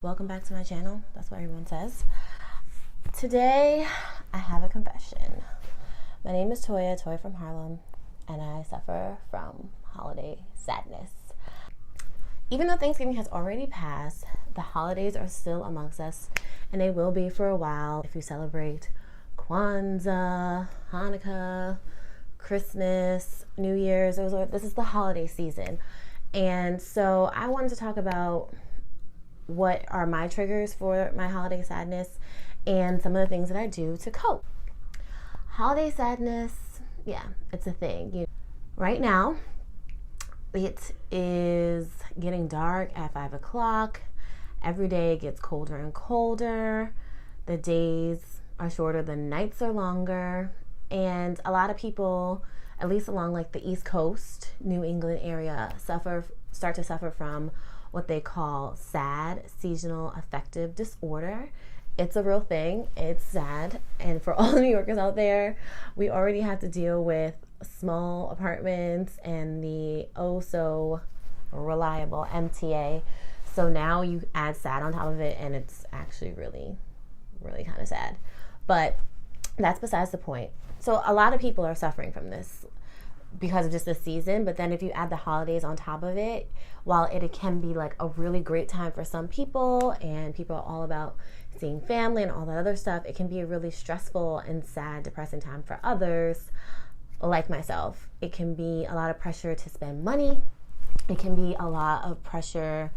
Welcome back to my channel. That's what everyone says. Today, I have a confession. My name is Toya from Harlem, and I suffer from holiday sadness. Even though Thanksgiving has already passed, the holidays are still amongst us, and they will be for a while if you celebrate Kwanzaa, Hanukkah, Christmas, New Year's. This is the holiday season. And so I wanted to talk about what are my triggers for my holiday sadness and some of the things that I do to cope. Holiday sadness, yeah, it's a thing. Right now, it is getting dark at 5 o'clock. Every day it gets colder and colder. The days are shorter, the nights are longer. And a lot of people, at least along like the East Coast, New England area, start to suffer from what they call SAD, seasonal affective disorder. It's a real thing. It's sad. And for all New Yorkers out there, we already have to deal with small apartments and the oh so reliable MTA. So now you add SAD on top of it, and it's actually really, really kind of sad. But that's besides the point. So a lot of people are suffering from this because of just the season, but then if you add the holidays on top of it, while it can be like a really great time for some people and people are all about seeing family and all that other stuff, it can be a really stressful and sad, depressing time for others, like myself. It can be a lot of pressure to spend money. It can be a lot of pressure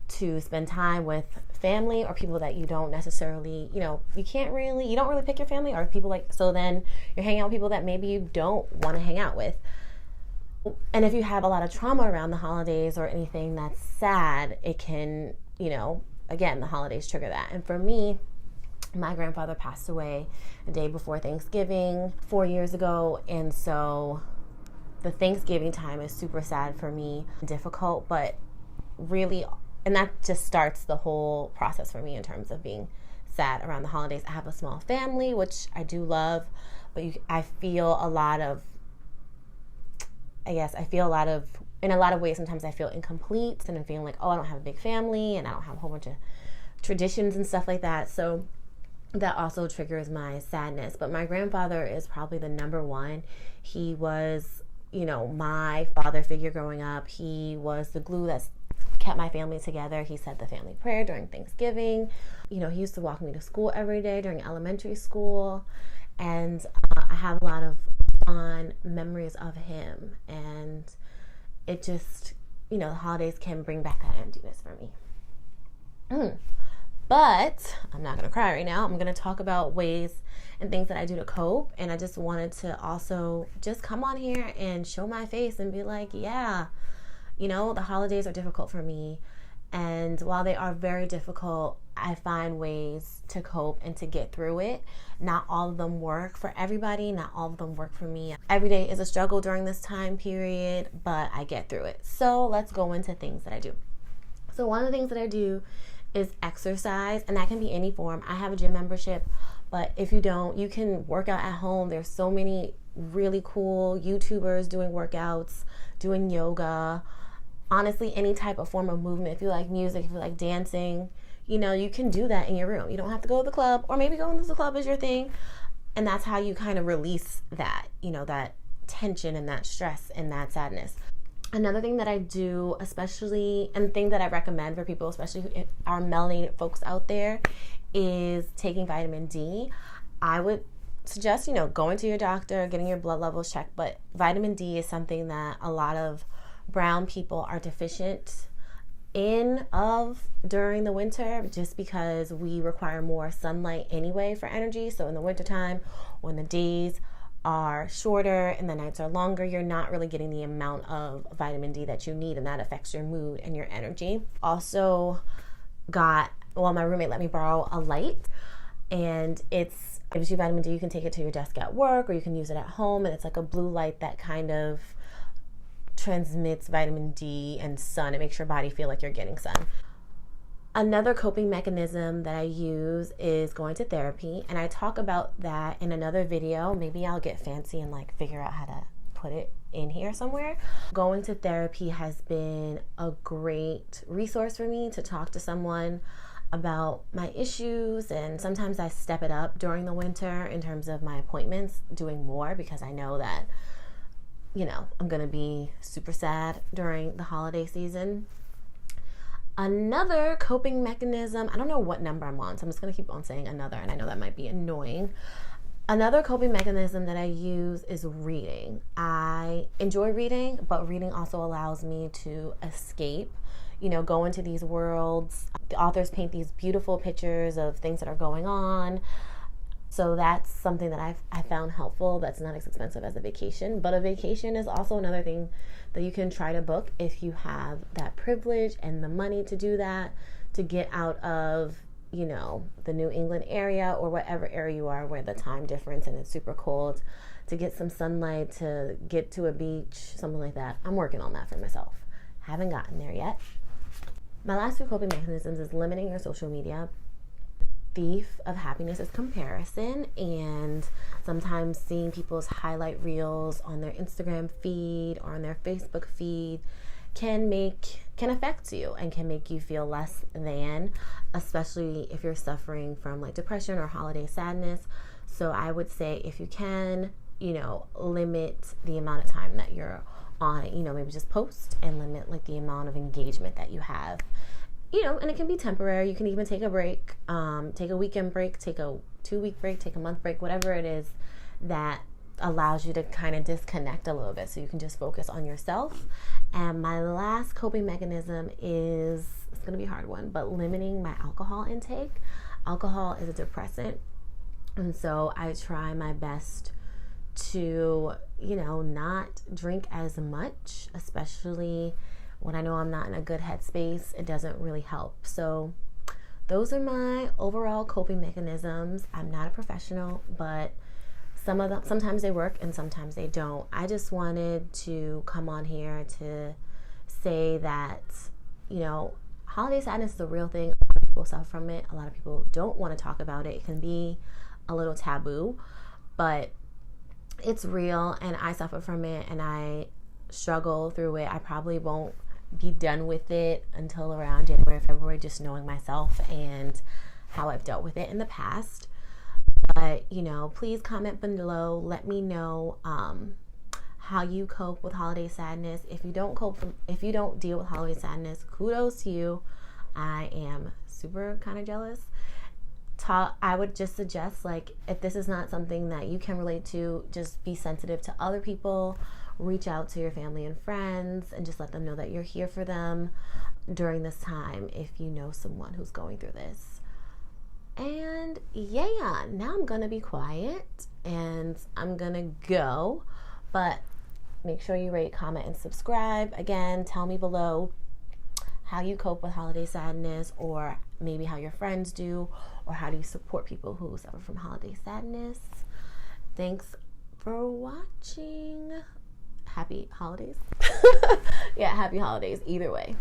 to spend time with family or people that you don't necessarily, you don't really pick your family, or people so then you're hanging out with people that maybe you don't want to hang out with. And if you have a lot of trauma around the holidays or anything that's sad, it can, again, the holidays trigger that. And for me, my grandfather passed away a day before Thanksgiving 4 years ago. And so the Thanksgiving time is super sad for me, difficult, but really, and that just starts the whole process for me in terms of being sad around the holidays. I have a small family, which I do love, but I feel a lot of, in a lot of ways, sometimes I feel incomplete, and I'm feeling like, I don't have a big family, and I don't have a whole bunch of traditions and stuff like that. So that also triggers my sadness. But my grandfather is probably the number one. He was, my father figure growing up. He was the glue that's kept my family together. He said the family prayer during Thanksgiving. He used to walk me to school every day during elementary school. And I have a lot of fond memories of him. And it just, the holidays can bring back that emptiness for me. But I'm not going to cry right now. I'm going to talk about ways and things that I do to cope. And I just wanted to also just come on here and show my face and be like, yeah, the holidays are difficult for me. And while they are very difficult, I find ways to cope and to get through it. Not all of them work for everybody. Not all of them work for me. Every day is a struggle during this time period, but I get through it. So let's go into things that I do. So one of the things that I do is exercise, and that can be any form. I have a gym membership, but if you don't, you can work out at home. There's so many really cool YouTubers doing workouts, doing yoga. Honestly, any type of form of movement. If you like music, if you like dancing, you can do that in your room. You don't have to go to the club, or maybe going to the club is your thing. And that's how you kind of release that, that tension and that stress and that sadness. Another thing that I do, especially, and thing that I recommend for people, especially who are melanated folks out there, is taking vitamin D. I would suggest, going to your doctor, getting your blood levels checked, but vitamin D is something that a lot of brown people are deficient during the winter, just because we require more sunlight anyway for energy. So in the wintertime, when the days are shorter and the nights are longer, you're not really getting the amount of vitamin D that you need, and that affects your mood and your energy. Also my roommate let me borrow a light, and it gives you vitamin D. You can take it to your desk at work, or you can use it at home, and it's like a blue light that kind of transmits vitamin D and sun. It makes your body feel like you're getting sun. Another coping mechanism that I use is going to therapy, and I talk about that in another video. Maybe I'll get fancy and figure out how to put it in here somewhere. Going to therapy has been a great resource for me to talk to someone about my issues, and sometimes I step it up during the winter in terms of my appointments, doing more because I know that, I'm going to be super sad during the holiday season. Another coping mechanism, I don't know what number I'm on, so I'm just going to keep on saying another, and I know that might be annoying. Another coping mechanism that I use is reading. I enjoy reading, but reading also allows me to escape, go into these worlds. The authors paint these beautiful pictures of things that are going on. So that's something that I found helpful. That's not as expensive as a vacation, but a vacation is also another thing that you can try to book if you have that privilege and the money to do that, to get out of, the New England area or whatever area you are where the time difference and it's super cold, to get some sunlight, to get to a beach, something like that. I'm working on that for myself. Haven't gotten there yet. My last two coping mechanisms is limiting your social media. Thief of happiness is comparison, and sometimes seeing people's highlight reels on their Instagram feed or on their Facebook feed can affect you and can make you feel less than, especially if you're suffering from like depression or holiday sadness. So I would say if you can, limit the amount of time that you're on it, maybe just post and limit like the amount of engagement that you have. And it can be temporary. You can even take a break, take a weekend break, take a 2-week break, take a month break, whatever it is that allows you to kind of disconnect a little bit so you can just focus on yourself. And my last coping mechanism is, it's going to be a hard one, but limiting my alcohol intake. Alcohol is a depressant, and so I try my best to, not drink as much, especially when I know I'm not in a good headspace. It doesn't really help. So those are my overall coping mechanisms. I'm not a professional, but sometimes they work and sometimes they don't. I just wanted to come on here to say that, holiday sadness is a real thing. A lot of people suffer from it. A lot of people don't want to talk about it. It can be a little taboo, but it's real, and I suffer from it, and I struggle through it. I probably won't be done with it until around January, February, just knowing myself and how I've dealt with it in the past. But, please comment below. Let me know how you cope with holiday sadness. If you don't deal with holiday sadness, kudos to you. I am super kind of jealous. I would just suggest, if this is not something that you can relate to, just be sensitive to other people. Reach out to your family and friends and just let them know that you're here for them during this time if you know someone who's going through this. And yeah, now I'm gonna be quiet and I'm gonna go, but make sure you rate, comment, and subscribe. Again, tell me below how you cope with holiday sadness, or maybe how your friends do, or how do you support people who suffer from holiday sadness. Thanks for watching. Happy holidays. Yeah, happy holidays either way.